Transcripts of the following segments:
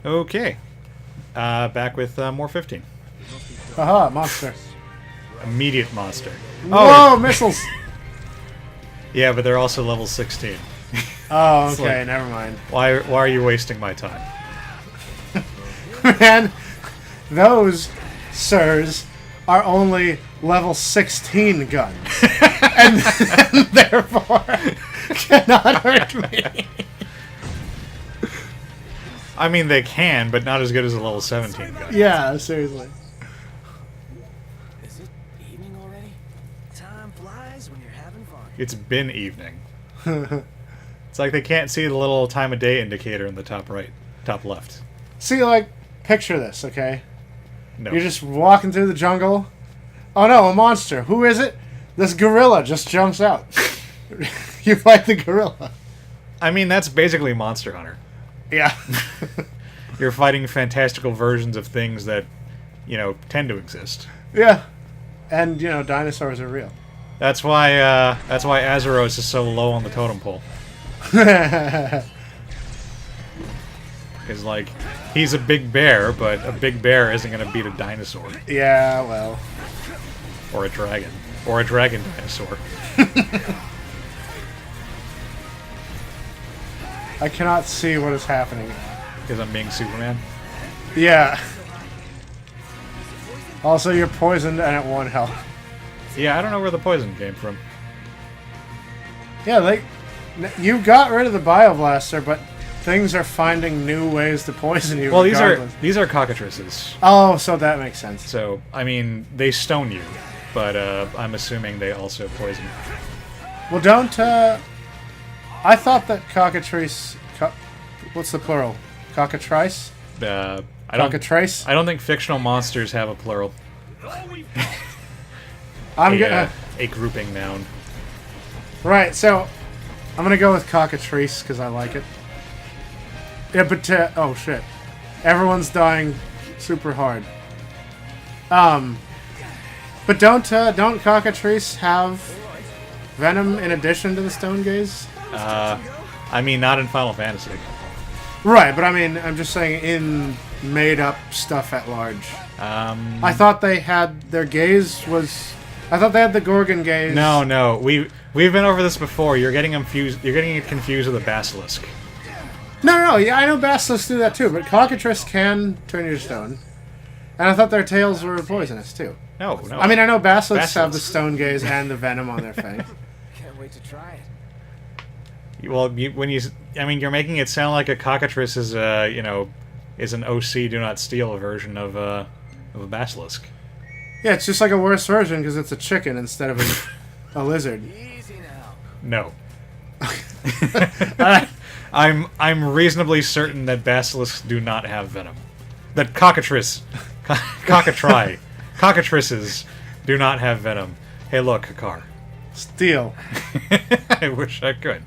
Okay. Back with more 15. Aha, monster. Immediate monster. Whoa, missiles! Yeah, but they're also level 16. Oh, It's okay, like- never mind. Why are you wasting my time? Man, those, sirs, are only level 16 guns. and therefore cannot hurt me. I mean, they can, but not as good as a level 17 gun. Yeah, seriously. Is it evening already? Time flies when you're having fun. It's been evening. It's like they can't see the little time of day indicator in the top right, top left. See, like, picture this, okay? No. You're just walking through the jungle. Oh no, a monster. Who is it? This gorilla just jumps out. You fight the gorilla. I mean, that's basically Monster Hunter. Yeah. You're fighting fantastical versions of things that, tend to exist. Yeah. And, dinosaurs are real. That's why Azeroth is so low on the totem pole. Is like, he's a big bear, but a big bear isn't going to beat a dinosaur. Yeah, well. Or a dragon. Or a dragon dinosaur. I cannot see what is happening. Because I'm being Superman. Yeah. Also, you're poisoned and at 1 health. Yeah, I don't know where the poison came from. Yeah, you got rid of the Bioblaster, but things are finding new ways to poison you. Well, regardless. these are cockatrices. Oh, so that makes sense. So, I mean, they stone you, but I'm assuming they also poison. Well, don't, I thought that cockatrice... what's the plural? Cockatrice? I don't Cockatrice? I don't think fictional monsters have a plural. I'm gonna... A grouping noun. Right, so... I'm gonna go with cockatrice, because I like it. Yeah, but, oh shit. Everyone's dying super hard. But don't cockatrice have venom in addition to the stone gaze? I mean, not in Final Fantasy. Right, but I mean, I'm just saying in made-up stuff at large. I thought they had their gaze was... I thought they had the Gorgon gaze. No, we've been over this before. You're getting confused. You're getting it confused with a basilisk. No, yeah, I know basilisks do that too, but cockatrice can turn you to stone. And I thought their tails were poisonous too. No. I mean, I know basilisks have the Basilisks. stone gaze and the venom on their fang. Can't wait to try it. Well, you're making it sound like a cockatrice is is an OC do not steal version of a basilisk. Yeah, it's just like a worse version because it's a chicken instead of a lizard. Easy now. No. I'm reasonably certain that basilisks do not have venom. That cockatrices do not have venom. Hey, look, a car. Steal. I wish I could.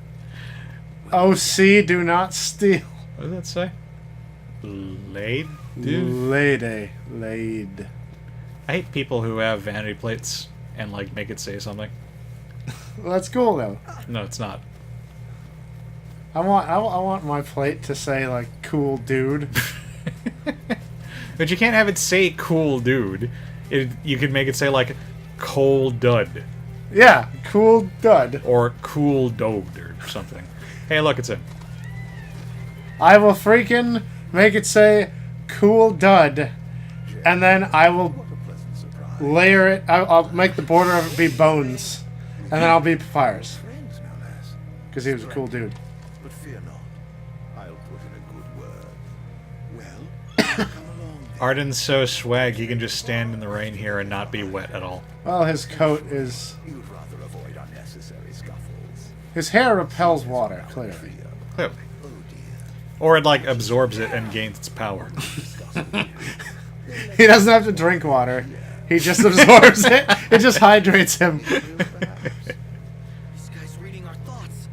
OC do not steal. What does that say? Laid? Laid. I hate people who have vanity plates and make it say something. Well, that's cool though. No, it's not. I want my plate to say like cool dude. But you can't have it say cool dude. You could make it say cold dud Yeah, cool dud. or cool dode or something. Hey, look, it's in. I will freaking make it say cool dud, and then I will layer it. I'll make the border of it be bones, and then I'll be fires Friends, no less. because he was a cool dude. But fear not. I'll put in a good word. Well, come along then. Arden's so swag he can just stand in the rain here and not be wet at all. Well, his coat is. You'd rather avoid unnecessary scuffles. His hair repels water, clearly. Clearly. Oh dear. Or it absorbs it and gains its power. He doesn't have to drink water. He just absorbs it. It just hydrates him. This guy's reading our thoughts.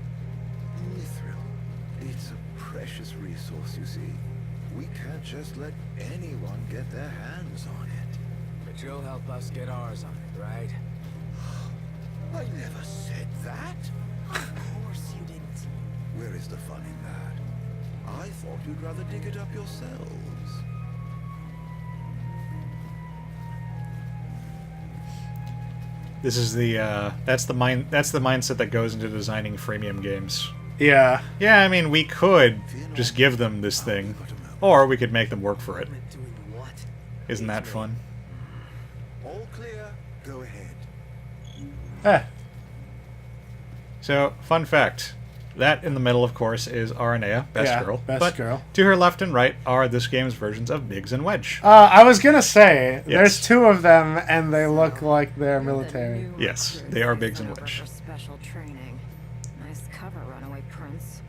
Mithril. It's a precious resource, you see. We can't just let anyone get their hands on it. But you'll help us get ours on it, right? I never said that. Of course you didn't. Where is the fun in that? I thought you'd rather dig it up yourselves. This is the that's the mindset that goes into designing freemium games. Yeah. Yeah, I mean, we could just give them this thing, or we could make them work for it. Doing what? Isn't that fun? All clear. Go ahead. Eh. So, fun fact. That in the middle, of course, is Aranea, best Yeah, girl. best but girl. to her left and right are this game's versions of Biggs and Wedge. I was gonna say, there's Yes. 2 of them, and they look like they're military. Yes, they are Biggs and Over Wedge. for special training. Nice cover, Runaway Prince.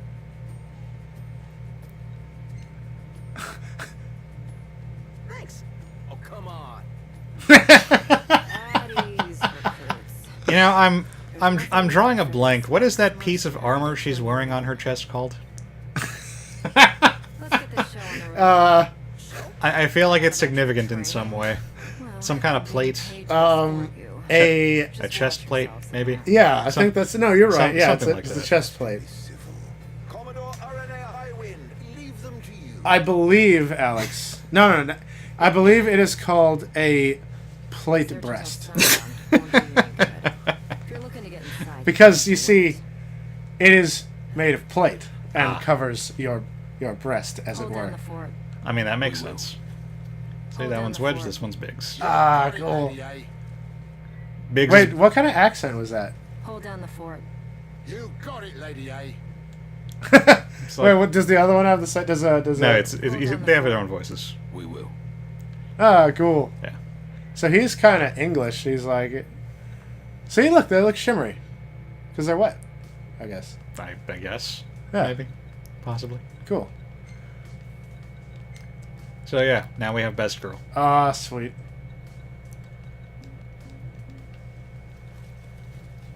Thanks. Oh, come on. At ease, recruits. You know, I'm drawing a blank. What is that piece of armor she's wearing on her chest called? Let's get this show on the road. I feel like it's significant in some way. Well, Some kind of plate. pages Um, for you. A A chest plate, maybe? yeah, I Some- think that's no. You're right. some- Yeah, it's something a, like it's a that. chest plate. Civil. Commodore Aranea Highwind, leave them to you. I believe, Alex. No. I believe it is called a plate Search breast. until sundown. Won't do you any good. If you're looking to get inside, Because you see, it is made of plate and Ah. covers your breast, as it hold down were. the fort. I mean, that makes sense. See, Hold that down one's the Wedge, fort. this one's Biggs. Ah, cool. Biggs Wait, is- what kind of accent was that? Hold down the fort. You got it, Lady A. it's like- Wait, what does the other one have? The set? Does no, it? they have their own voices. We will. Ah, cool. Yeah. So he's kind of English. He's like, see, look, they look shimmery, because they're wet. I guess. I guess. Yeah. Maybe. Possibly. Cool. So yeah, now we have best girl. Ah, sweet.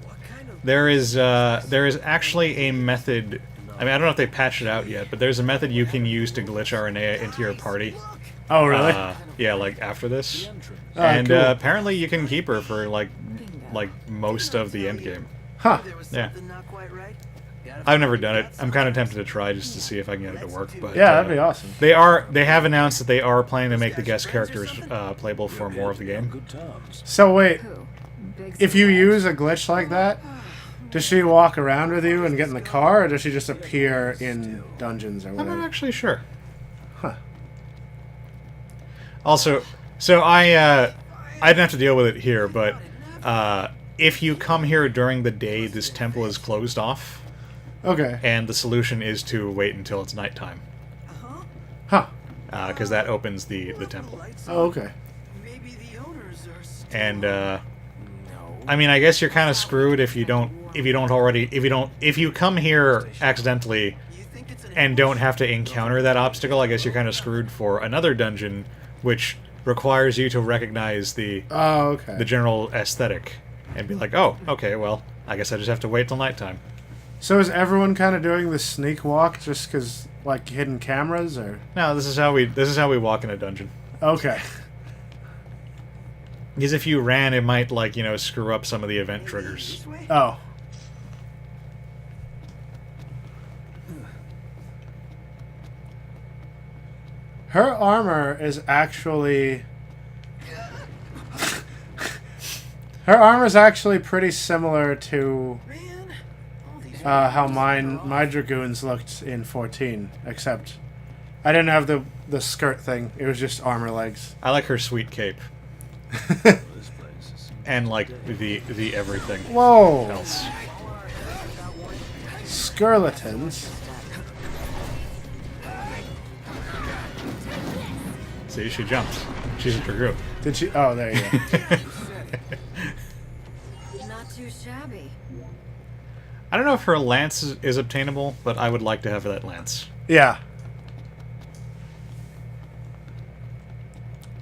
What kind of There is actually a method. I mean, I don't know if they patched it out yet, but there's a method you can use to glitch Aranea into your party. Oh, really? Yeah, like after this, Ah, and cool. apparently you can keep her for like most of the end game. Huh. there was Yeah. something not quite right? I've never done it. I'm kind of tempted to try just to see if I can get it to work. But Yeah, that'd be awesome. They have announced that they are planning to make the guest characters playable for more of the game. Good terms. So wait, Who? Biggs if and you Wedge? use a glitch like that, does she walk around with you and get in the car, or does she just appear in dungeons or I'm not whatever? actually sure. Huh. Also, so I didn't have to deal with it here, but if you come here during the day, this temple is closed off, Okay. and the solution is to wait until it's nighttime, Huh. because that opens the temple. Oh, okay. Maybe the owners are still... And I mean, I guess you're kind of screwed if you come here accidentally You think it's an and don't have to encounter that obstacle. I guess you're kind of screwed for another dungeon, which requires you to recognize the Oh, okay. general aesthetic and be like, oh, okay, well, I guess I just have to wait till nighttime. So is everyone kind of doing the sneak walk just because, like, hidden cameras, or? No, this is how we walk in a dungeon. Okay. Because if you ran, it might screw up some of the event triggers. this way? Oh. Her armor is actually... Her armor is actually pretty similar to Man, all these how my dragoons looked in 14, except I didn't have the skirt thing. It was just armor legs. I like her sweet cape This place is and like the everything Whoa! else. Skirletons. See, she jumped. She's a dragoon. Did she? Oh, there you go. Not too shabby. I don't know if her lance is obtainable, but I would like to have that lance. Yeah.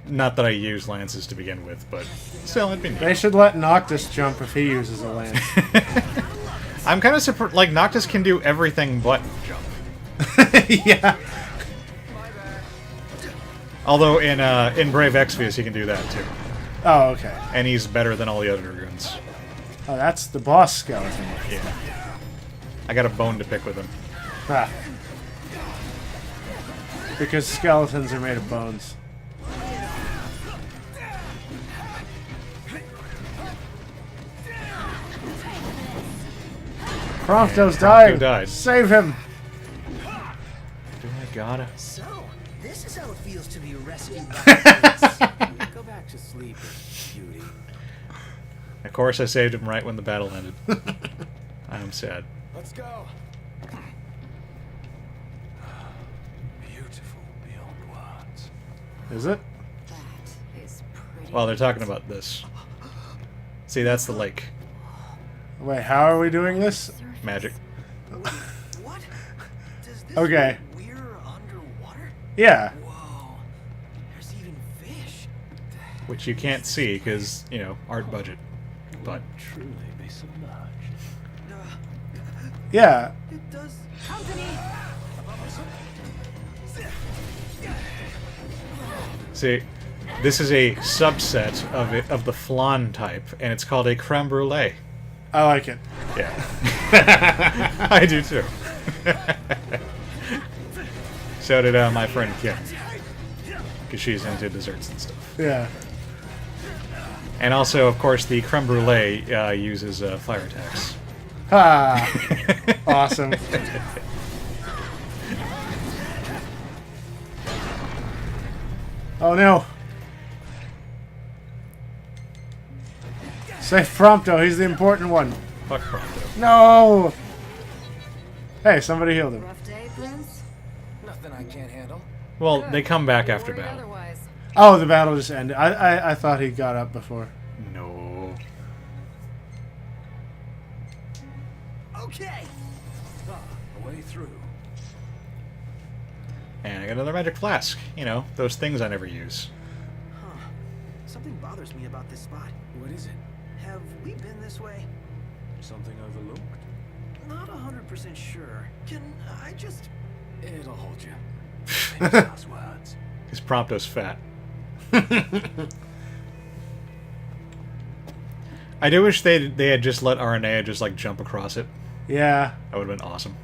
Not that I use lances to begin with, but still, it'd be neat. They should let Noctis jump if he uses a lance. I'm kind of surprised. Like, Noctis can do everything but jump. Yeah. Although in Brave Exvius, he can do that too, Oh, okay. and he's better than all the other dragoons. Oh, that's the boss skeleton. Yeah. I got a bone to pick with him. Ah. Because skeletons are made of bones. Prompto's Prompto died. died. Save him. Do I gotta? So, this is how it feels to be rescued by the Go back to sleep, beauty. Of course, I saved him right when the battle ended. I'm sad. Let's go. Beautiful beyond words. Is it? That is pretty. Well, they're talking about this. See, that's the lake. Wait, how are we doing this? Magic. What? Does this Okay. mean we're underwater? Yeah. Whoa. There's even fish. Which you can't see because, you know, art budget. But Truly be submerged. Yeah. It does. see, this is a subset of the flan type, and it's called a creme brulee. I like it. Yeah. I do too. So did my friend Kim. Because she's into desserts and stuff. Yeah. And also, of course, the creme brulee uses fire attacks. Ha! Awesome. Oh no. Save Prompto, he's the important one. Fuck Prompto. No! Hey, somebody healed him. Rough day, Prince? Nothing I can't handle. Well, Good. they come back after Worried battle. Otherwise. Oh, the battle just ended. I thought he got up before. No. Okay. A way through. And I got another magic flask. You know, those things I never use. Huh. Something bothers me about this spot. What is it? Have we been this way? Something overlooked? Not 100% sure. Can I just... It'll hold you. Famous last words. Because Prompto's fat. I do wish they had just let Aranea just like jump across it. Yeah. That would have been awesome.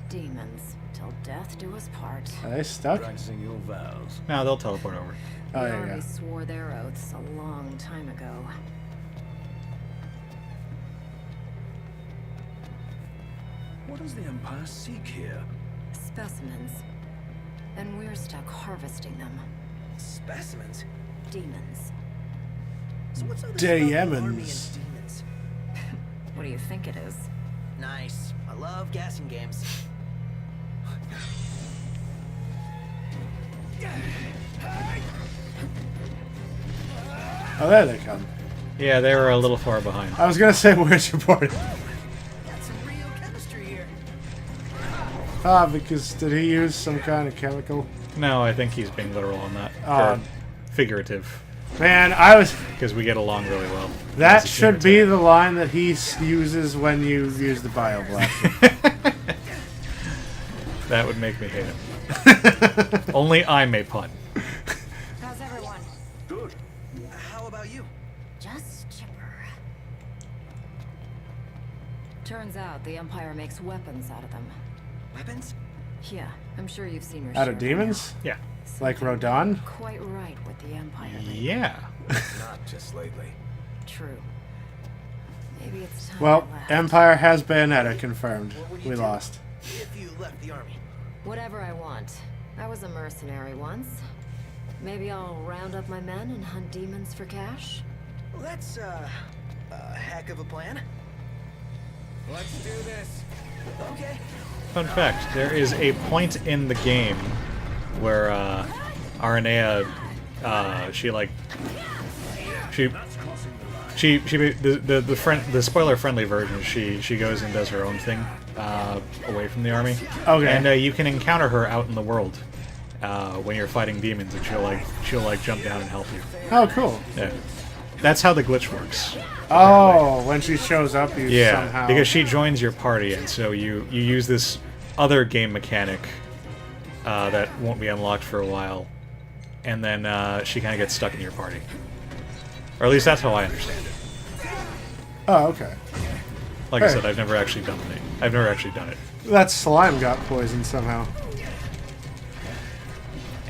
Demons. Till death do us part. Are they stuck? Practicing your vows. Now they'll teleport over. Oh, They there you already go. swore their oaths a long time ago. What does the Empire seek here? Specimens. And we're stuck harvesting them. Specimens? Demons. So what's all this about the army and Demons. demons? What do you think it is? Nice. I love gassing games. Oh, there they come. Yeah, they were a little far behind. I was gonna say, where's your party? Got some real chemistry here. Ah, because did he use some kind of chemical? No, I think he's being literal on that. Oh. Or figurative. Man, I was. Because we get along really well. That As a should team. be the line that he uses when you use the bioblaster. That would make me hate him. Only I may pun. How's everyone? Good. How about you? Just chipper. Turns out the Empire makes weapons out of them. Weapons? Yeah, I'm sure you've seen your Out share of by demons? Yeah. now. Like Something Rodon? not Quite right with the Empire. lately. Yeah. Not just lately. True. Maybe it's time. Well, I left. Empire has Bayonetta confirmed. What would you We do? lost. If you left the army. Whatever I want. I was a mercenary once. Maybe I'll round up my men and hunt demons for cash. Well, that's, a heck of a plan. Let's do this. Okay. Fun fact, there is a point in the game where Aranea, the spoiler friendly version, she goes and does her own thing away from the army. Okay. And you can encounter her out in the world when you're fighting demons, and she'll jump down and help you. Oh, cool. Yeah. That's how the glitch works. Oh, when she shows up, you Yeah, somehow... because she joins your party, and so you use this other game mechanic that won't be unlocked for a while, and then she kind of gets stuck in your party. Or at least that's how I understand it. Oh, okay. Like I Hey. said, I've never actually done it. That slime got poisoned somehow.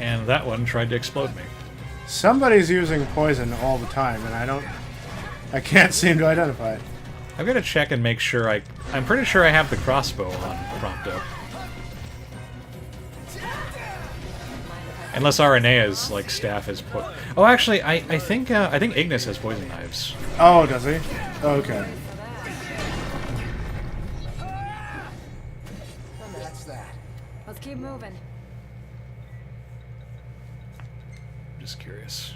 and that one tried to explode me. Somebody's using poison all the time, and I can't seem to identify it. I'm gonna check and make sure I'm pretty sure I have the crossbow on Prompto. Unless Arenea's like staff is put. Oh, actually, I think Ignis has poison knives. Oh, does he? Okay. That's that. Let's keep moving. I'm just curious.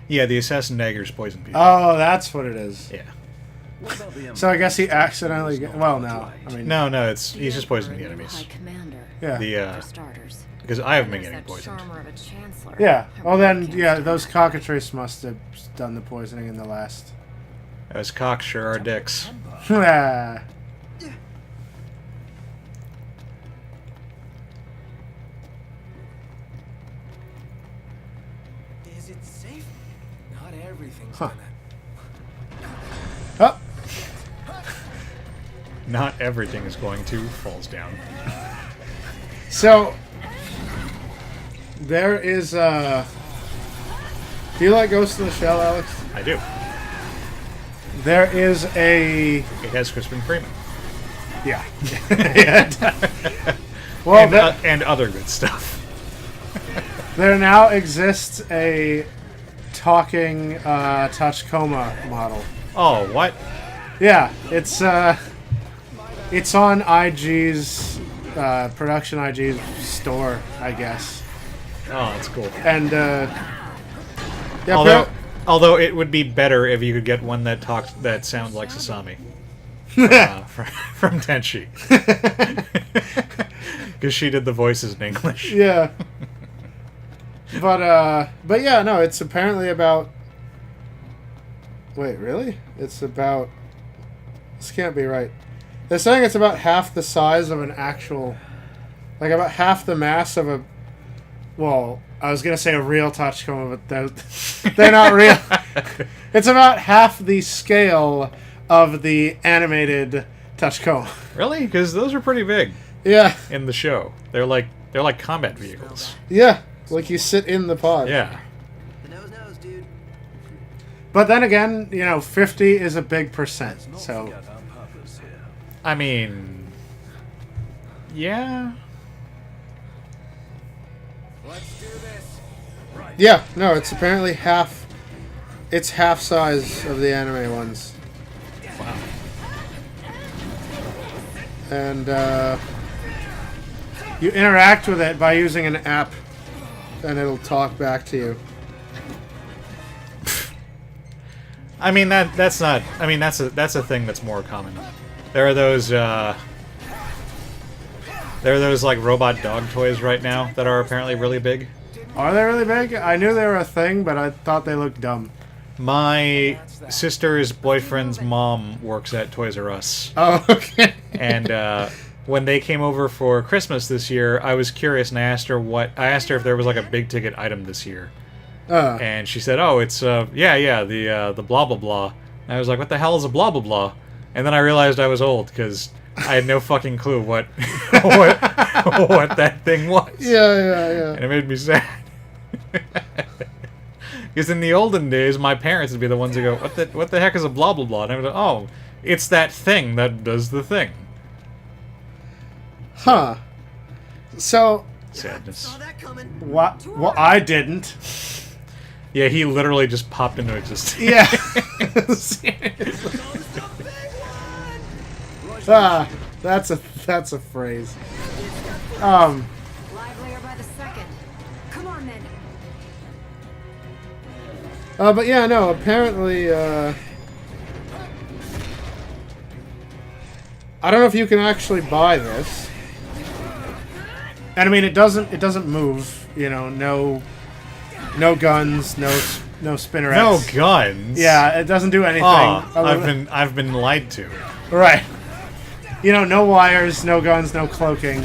Yeah, the assassin dagger's poison people. Oh, that's what it is. Yeah. What about the So I guess he accidentally. Well, no. I mean, No, he's just poisoning the enemies. High commander. Yeah. The For starters. because I haven't been There's getting that poisoned. charmer of a chancellor. Yeah. I Well, really then, can't yeah, stand those her. cockatrice must have done the poisoning in the last. Those cocks sure are dicks. Ah. Is it safe? Not everything's Huh. gonna. Oh, Not everything is going to falls down. so there is Do you like Ghost in the Shell, Alex? I do. There is a. It has Crispin Freeman. Yeah. Well, And other good stuff. there now exists a talking Tachikoma model. Oh, what? Yeah, it's on IG's production IG's store, I guess. Oh, that's cool. And yeah, Although it would be better if you could get one that sounds like Sasami from Tenchi, because she did the voices in English. yeah. But yeah, no, it's apparently about. Wait, really? It's about. This can't be right. They're saying it's about half the size of an actual, like about half the mass of a. Well, I was gonna say a real Tachikoma, but they're not real. It's about half the scale of the animated Tachikoma. Really? Because those are pretty big Yeah, in the show. They're like combat vehicles. yeah. Like you sit in the pod. Yeah. The nose, dude. But then again, 50 is a big percent. So Forget our purpose here. I mean, yeah. Let's do this. yeah, no, it's apparently half. It's half size of the anime ones. Wow. And you interact with it by using an app, and it'll talk back to you. I mean that's not. I mean that's a thing that's more common. There are those like robot dog toys right now that are apparently really big. Are they really big? I knew they were a thing, but I thought they looked dumb. My sister's boyfriend's mom works at Toys R Us, Oh, okay. and when they came over for Christmas this year, I was curious and I asked her if there was like a big ticket item this year, and she said, "Oh, it's the blah blah blah." And I was like, "What the hell is a blah blah blah?" And then I realized I was old because I had no fucking clue what what that thing was. Yeah. And it made me sad. Because in the olden days, my parents would be the ones who go, what the heck is a blah blah blah? And I would go, oh, it's that thing that does the thing. Huh. So, Sadness. Saw that coming. what? Well, I didn't. Yeah, he literally just popped into existence. Yeah. That's a phrase. Livelier by the second. Come on then. But yeah, no. Apparently, I don't know if you can actually buy this. And I mean, it doesn't move. No guns, no spinnerets. No guns. Yeah, it doesn't do anything. Oh, other than- I've been lied to. Right. No wires, no guns, no cloaking.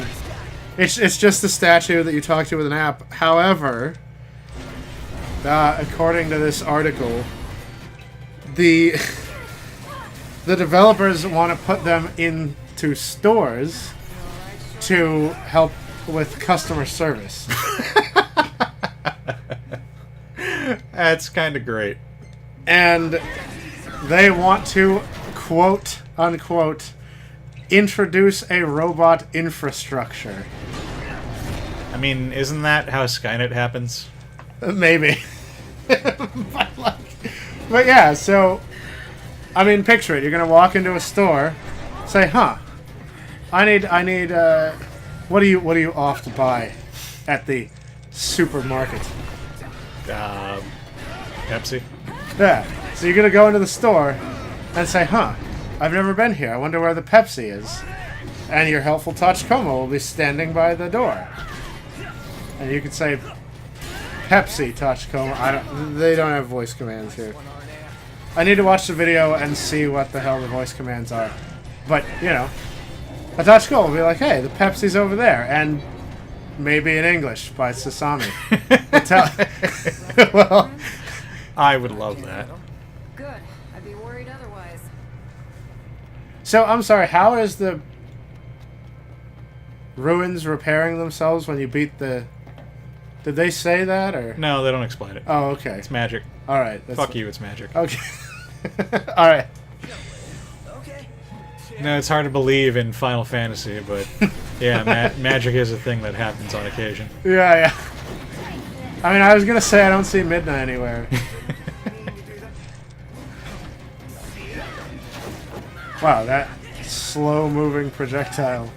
It's just a statue that you talk to with an app. However, according to this article, the developers want to put them into stores to help with customer service. That's kind of great. And they want to, quote unquote, introduce a robot infrastructure. I mean, isn't that how Skynet happens? Maybe. But yeah, so I mean, picture it. You're gonna walk into a store, say, "Huh, I need. What are you off to buy at the supermarket?" Pepsi? Yeah. So you're gonna go into the store and say, "Huh, I've never been here. I wonder where the Pepsi is." And your helpful Tachikoma will be standing by the door, and you could say, "Pepsi, Tachikoma." They don't have voice commands here. I need to watch the video and see what the hell the voice commands are. But, you know, a Tachikoma will be like, "Hey, the Pepsi's over there," and maybe in English by Sasami. Well, I would love that. Good. I'd be worried otherwise. so I'm sorry, how is the ruins repairing themselves when you beat the... Did they say that, or... No, they don't explain it. Oh, okay. It's magic. Alright. Fuck you, it's magic. Okay. Alright. Okay. No, it's hard to believe in Final Fantasy, but yeah, magic is a thing that happens on occasion. Yeah. I mean, I was gonna say I don't see Midna anywhere. Wow, that slow-moving projectile.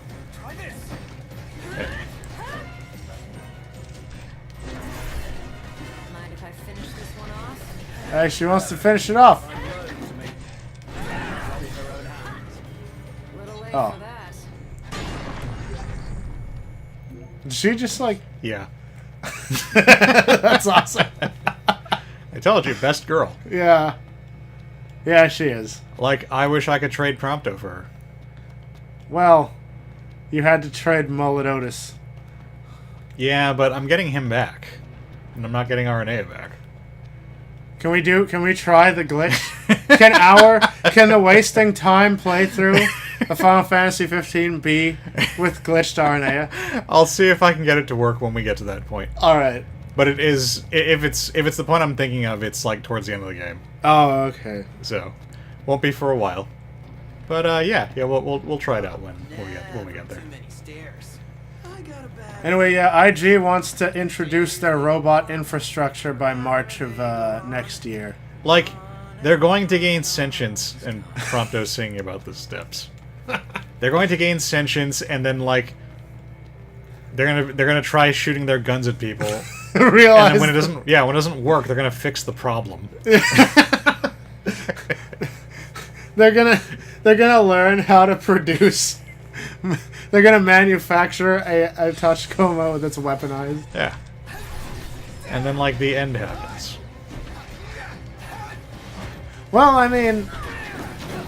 Mind if I finish this one off? Hey, she wants to finish it off. Little late Oh. for that. Did she just, like... Yeah. That's awesome. I told you, best girl. Yeah. Yeah, she is. Like, I wish I could trade Prompto for her. Well, you had to trade Mullet Otis. Yeah, but I'm getting him back. And I'm not getting RNA back. Can we try the glitch? Can the wasting time playthrough of Final Fantasy 15 be with glitched RNA? I'll see if I can get it to work when we get to that point. Alright. But it is, if it's the point I'm thinking of, it's like towards the end of the game. Oh, okay. So, won't be for a while. But yeah, we'll try it out when we get there. Too many stairs. I got a bad. Anyway, yeah, IG wants to introduce their robot infrastructure by March of next year. Like, they're going to gain sentience, and Prompto's singing about the steps. They're going to gain sentience, and then like, they're gonna try shooting their guns at people. Realize And then when it doesn't work, they're gonna fix the problem. they're gonna learn how to produce. They're gonna manufacture a Tachikoma that's weaponized. Yeah. And then like the end happens. Well, I mean,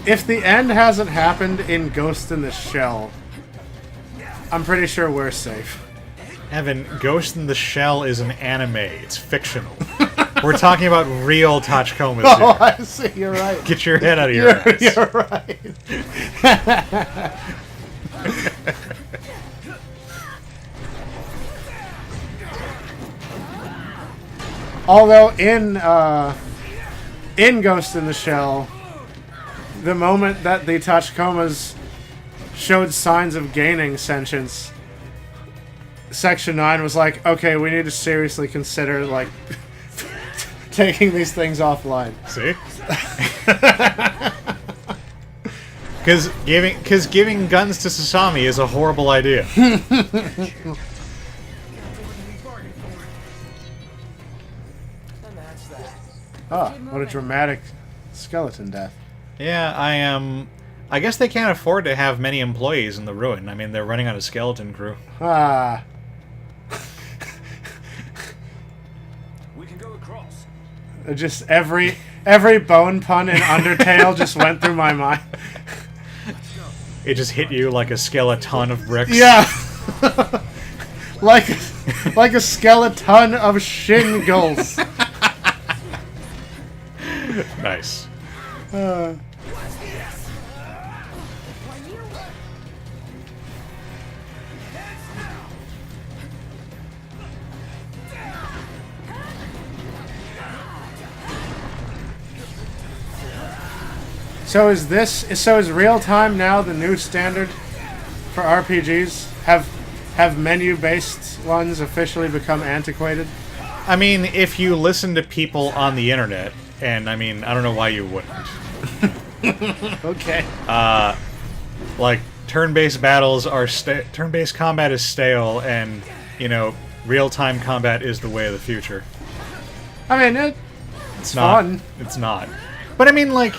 if the end hasn't happened in Ghost in the Shell, I'm pretty sure we're safe. Evan, Ghost in the Shell is an anime. It's fictional. We're talking about real Tachikomas Oh, here. I see. You're right. Get your head out of your ass. You're right. Although in Ghost in the Shell, the moment that the Tachikomas showed signs of gaining sentience, Section 9 was like, okay, we need to seriously consider, like, taking these things offline. See? Because giving guns to Sasami is a horrible idea. Oh, what a dramatic skeleton death. Yeah, I guess they can't afford to have many employees in the ruin. I mean, they're running on a skeleton crew. Ah. We can go across. Just every bone pun in Undertale just went through my mind. It just hit you like a skeleton of bricks. Yeah. like a skeleton of shingles. Nice. So is real time now the new standard for RPGs? Have menu based ones officially become antiquated? I mean, if you listen to people on the internet, and I mean, I don't know why you wouldn't. Okay. Like, turn-based battles are turn-based combat is stale, and you know, real-time combat is the way of the future. I mean, It's not. fun. It's not. But I mean, like,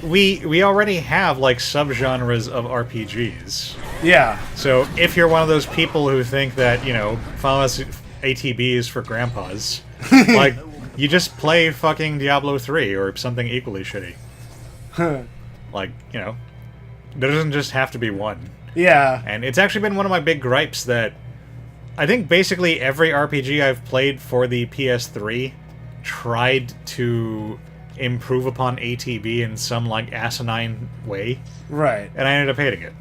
we already have like subgenres of RPGs. Yeah. So if you're one of those people who think that, you know, Final Fantasy ATB is for grandpas, like, you just play fucking Diablo 3 or something equally shitty. Like, you know, there doesn't just have to be one. Yeah. And it's actually been one of my big gripes that I think basically every RPG I've played for the PS3 tried to improve upon ATB in some, like, asinine way, Right. and I ended up hating it.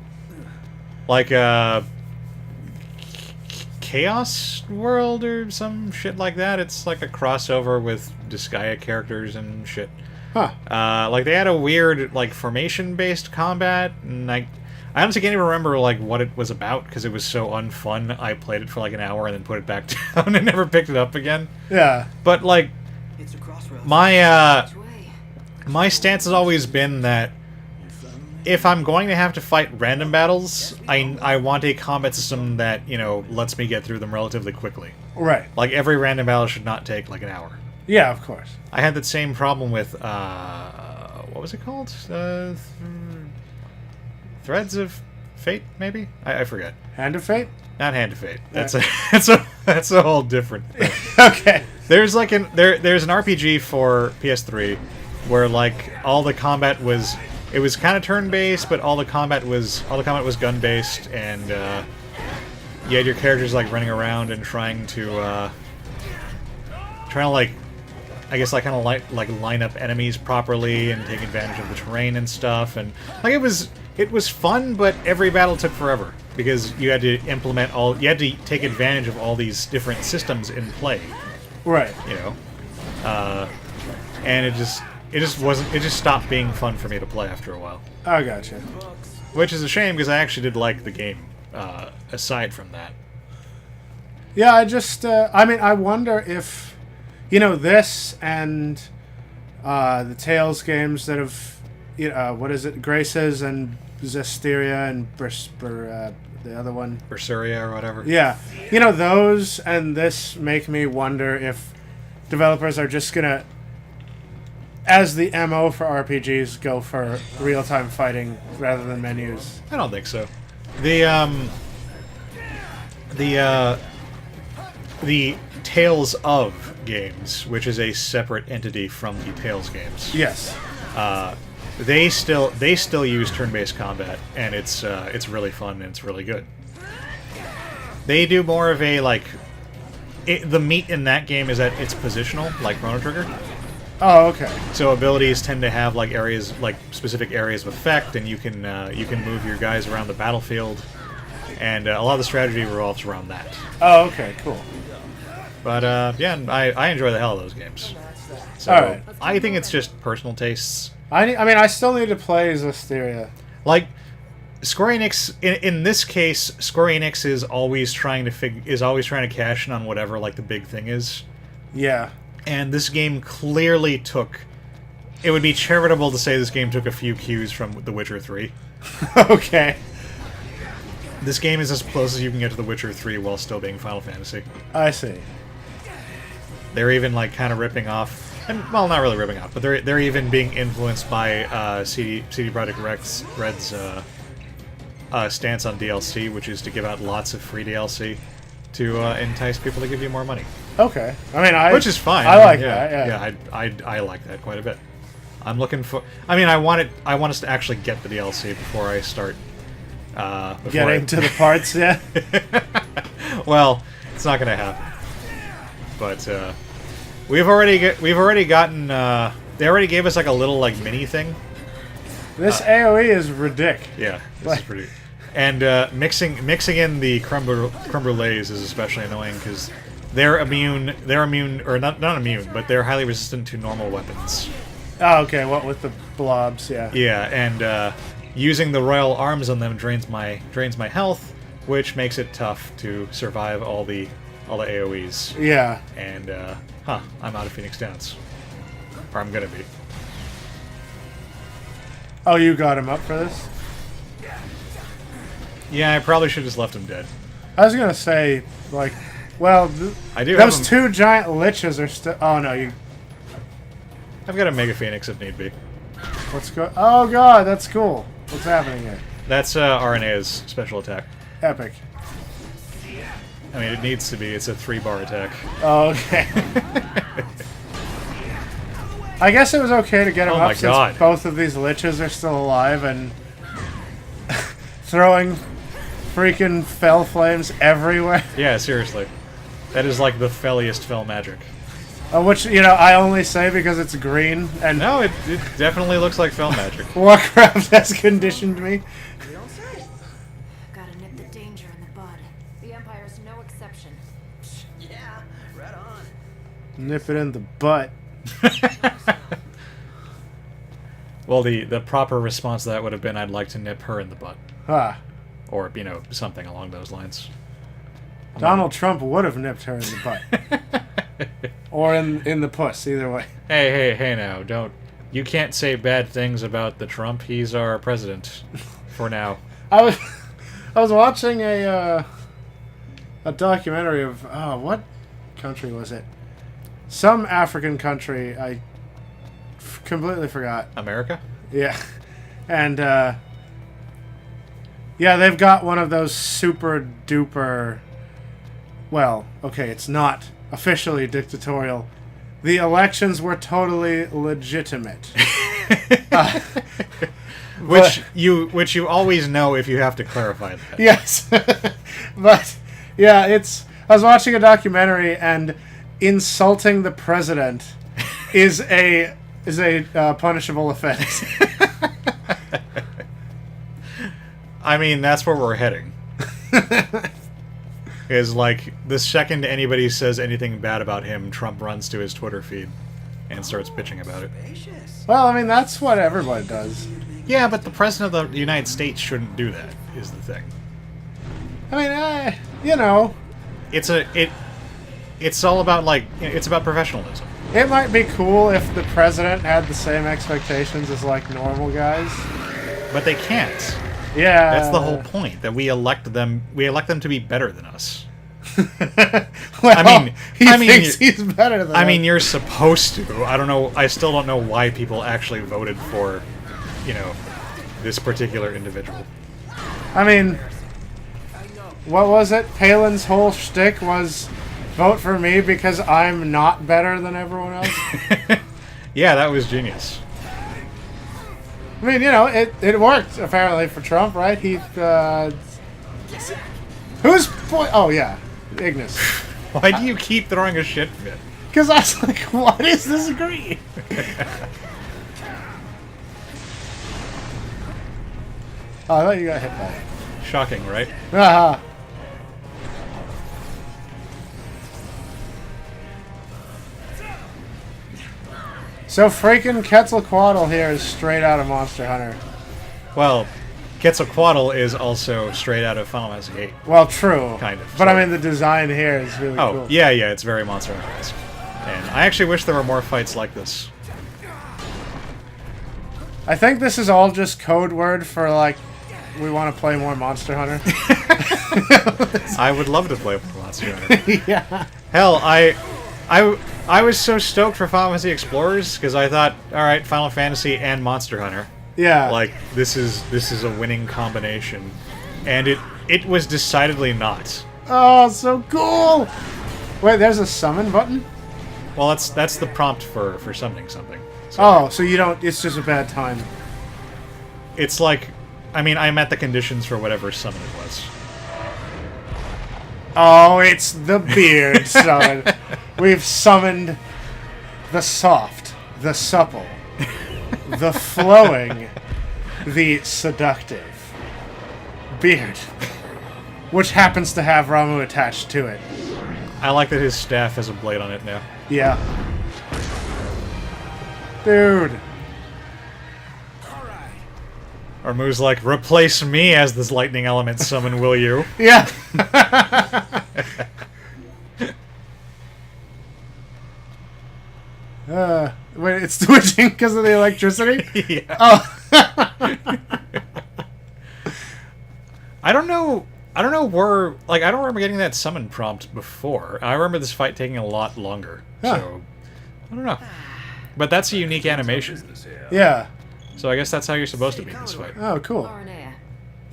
Like, Chaos World or some shit like that. It's like a crossover with Disgaea characters and shit. Huh. Like, they had a weird, like, formation-based combat, and I honestly can't even remember, like, what it was about, because it was so unfun. I played it for, like, an hour and then put it back down and never picked it up again. Yeah. But, like, It's a crossroads. my stance has always been that if I'm going to have to fight random battles, I want a combat system that, you know, lets me get through them relatively quickly. Right. Like, every random battle should not take, like, an hour. Yeah, of course. I had that same problem with, what was it called? Threads of Fate, maybe? I forget. Hand of Fate? Not Hand of Fate. That's Yeah. that's a whole different thing. Okay. There's like there's an RPG for PS3 where like all the combat was kind of turn-based, but all the combat was gun based, and you had your characters like running around and trying to like, I guess, like kind of like line up enemies properly and take advantage of the terrain and stuff, and like it was fun, but every battle took forever because you had to you had to take advantage of all these different systems in play, Right. you know, and it just stopped being fun for me to play after a while, I gotcha. which is a shame because I actually did like the game. Aside from that, Yeah, I just, I mean, I wonder if, you know, this and the Tales games that have, you know, what is it, Graces and Zestiria and the other one. Berseria or whatever. Yeah. You know, those and this make me wonder if developers are just going to, as the MO for RPGs, go for real-time fighting rather than menus. I don't think so. The Tales of games, which is a separate entity from the Tales games, Yes. they still use turn-based combat, and it's really fun and it's really good. They do more of a like, the meat in that game is that it's positional, like Chrono Trigger. Oh, okay. So abilities tend to have like areas, like specific areas of effect, and you can move your guys around the battlefield, and a lot of the strategy revolves around that. Oh, okay, cool. But yeah, I enjoy the hell out of those games. So Alright. I think it's just personal tastes. I mean, I still need to play Zestiria. Like Square Enix, in this case, Square Enix is always trying to cash in on whatever like the big thing is. Yeah. And this game clearly took. It would be charitable to say this game took a few cues from The Witcher 3. Okay. This game is as close as you can get to The Witcher 3 while still being Final Fantasy. I see. They're even like kind of ripping off, and well, not really ripping off, but they're even being influenced by CD Projekt Red's stance on DLC, which is to give out lots of free DLC to entice people to give you more money. Okay. I mean, Which is fine. I like yeah, that. Yeah. I like that quite a bit. I'm looking for. I mean, I want us to actually get the DLC before I start. Getting to the parts, yeah. Well, it's not going to happen. But we've already gotten. They already gave us like a little like mini thing. This AOE is ridiculous. Yeah, this is pretty. And mixing in the creme brulees is especially annoying because they're immune, or not immune, but they're highly resistant to normal weapons. Oh, okay. What with the blobs? Yeah. Yeah, and using the royal arms on them drains my health, which makes it tough to survive all the AOE's. Yeah. And I'm out of Phoenix Downs, or I'm gonna be. Oh, you got him up for this? Yeah, I probably should have just left him dead. I was gonna say, like, well, I do. those have two giant liches are still. Oh no, you. I've got a Mega Phoenix if need be. Let's go. Oh god, that's cool. What's happening here? That's RNA's special attack. Epic. I mean, it needs to be. It's a 3-bar attack. Oh, okay. I guess it was okay to get him Oh up my since God. both of these liches are still alive and throwing freaking fell flames everywhere. Yeah, seriously. That is like the felliest fell magic. Which, you know, I only say because it's green and No, it definitely looks like fell magic. Warcraft has conditioned me. Gotta nip the danger in the bud. The Empire's no exception. Yeah, right on. Nip it in the butt. Well, the proper response to that would have been, I'd like to nip her in the butt. Ah. Or, you know, something along those lines. Donald Trump would have nipped her in the butt. Or in the puss, either way. Hey now, don't... You can't say bad things about the Trump. He's our president. For now. I was watching a documentary of what country was it? Some African country. I completely forgot. America? Yeah, and yeah, they've got one of those super duper. Well, okay, it's not officially dictatorial. The elections were totally legitimate. Which you always know if you have to clarify that. Yes, but yeah, I was watching a documentary, and insulting the president is a punishable offense. I mean, that's where we're heading. Is like the second anybody says anything bad about him, Trump runs to his Twitter feed and starts bitching about it. Spacious. Well, I mean, that's what everybody does. Yeah, but the president of the United States shouldn't do that. Is the thing. I mean, you know, It's all about it's about professionalism. it might be cool if the president had the same expectations as like normal guys. But they can't. Yeah, That's the whole point. That we elect them to be better than us. Well, I mean, he I mean, thinks he's better than. I us. mean, you're supposed to. I don't know. I still don't know why people actually voted for, this particular individual. I mean, what was it? Palin's whole shtick was vote for me because I'm not better than everyone else. Yeah, that was genius. I mean, you know, it worked apparently for Trump, right? Who's boy? Oh yeah, Ignis. Why do you keep throwing a shit fit? Because I was like, what is this green? Oh, I thought you got hit by it. Shocking, right? Aha. So freaking Quetzalcoatl here is straight out of Monster Hunter. Well, Quetzalcoatl is also straight out of Final Fantasy VIII. Well, true. Kind of, But I so- mean, the design here is really Oh, cool. yeah, it's very Monster Hunter-esque. And I actually wish there were more fights like this. I think this is all just code word for, like, we want to play more Monster Hunter. I would love to play more Monster Hunter. Yeah. Hell, I was so stoked for Final Fantasy Explorers because I thought, all right, Final Fantasy and Monster Hunter, Yeah. like this is a winning combination, and it was decidedly not. Oh, so cool! Wait, there's a summon button? Well, that's the prompt for summoning something. So Oh, so you don't... It's just a bad time. it's like, I mean, I met the conditions for whatever summon it was. Oh, it's the beard summon. We've summoned the soft, the supple, the flowing, the seductive beard, which happens to have Ramu attached to it. I like that his staff has a blade on it now. Yeah. Dude. All right. Or Moo's like, replace me as this lightning element summon, will you? Yeah. Wait, it's switching because of the electricity? Yeah. Oh. I don't know where, like, I don't remember getting that summon prompt before. I remember this fight taking a lot longer. Huh. So, I don't know. But that's a unique animation. Business here. Yeah. So I guess that's how you're supposed to beat this fight. Oh, cool. Aranea,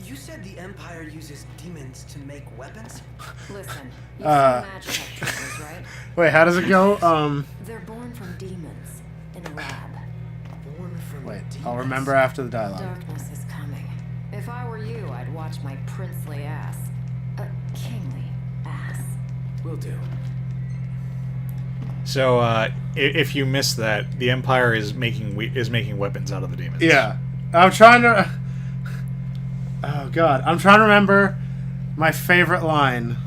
You said the Empire uses demons to make weapons? listen. You Uh. see Magitech troopers, right? Wait, how does it go? They're born from demons in a lab. Born from Wait, demons. I'll remember after the dialogue. Darkness is coming. If I were you, I'd watch my princely ass. Kingly ass. Will do. So if you miss that, the Empire is making weapons out of the demons. Yeah. I'm trying to... Oh, God. I'm trying to remember my favorite line.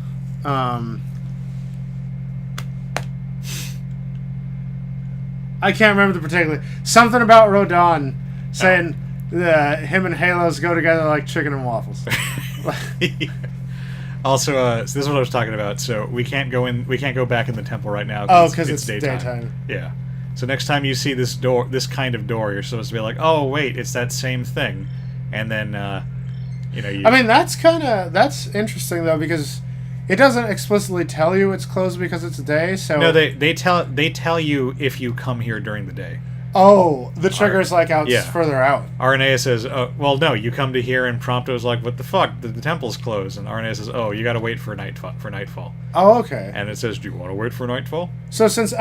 I can't remember the particular... Something about Rodon saying him and Halos go together like chicken and waffles. Also, so this is what I was talking about. So we can't go back in the temple right now. Oh, because it's daytime. Yeah. So next time you see this kind of door, you're supposed to be like, oh wait, it's that same thing, and then you. I mean, that's interesting though, because it doesn't explicitly tell you it's closed because it's a day. So No, they tell you if you come here during the day. Oh, the trigger's like out Yeah. further out. Aranea says, well, no, you come to here, and Prompto's like, what the fuck? The temple's closed. And Aranea says, oh, you gotta wait for nightfall. Oh, okay. And it says, do you want to wait for nightfall? So since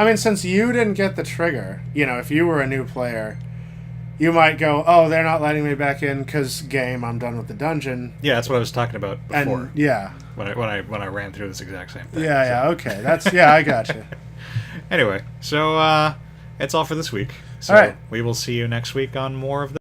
you didn't get the trigger, if you were a new player, you might go, oh, they're not letting me back in because game, I'm done with the dungeon. Yeah, that's what I was talking about before. And yeah, When I ran through this exact same thing. yeah, okay, I got you. Anyway, so that's all for this week. So All right. we will see you next week on more of the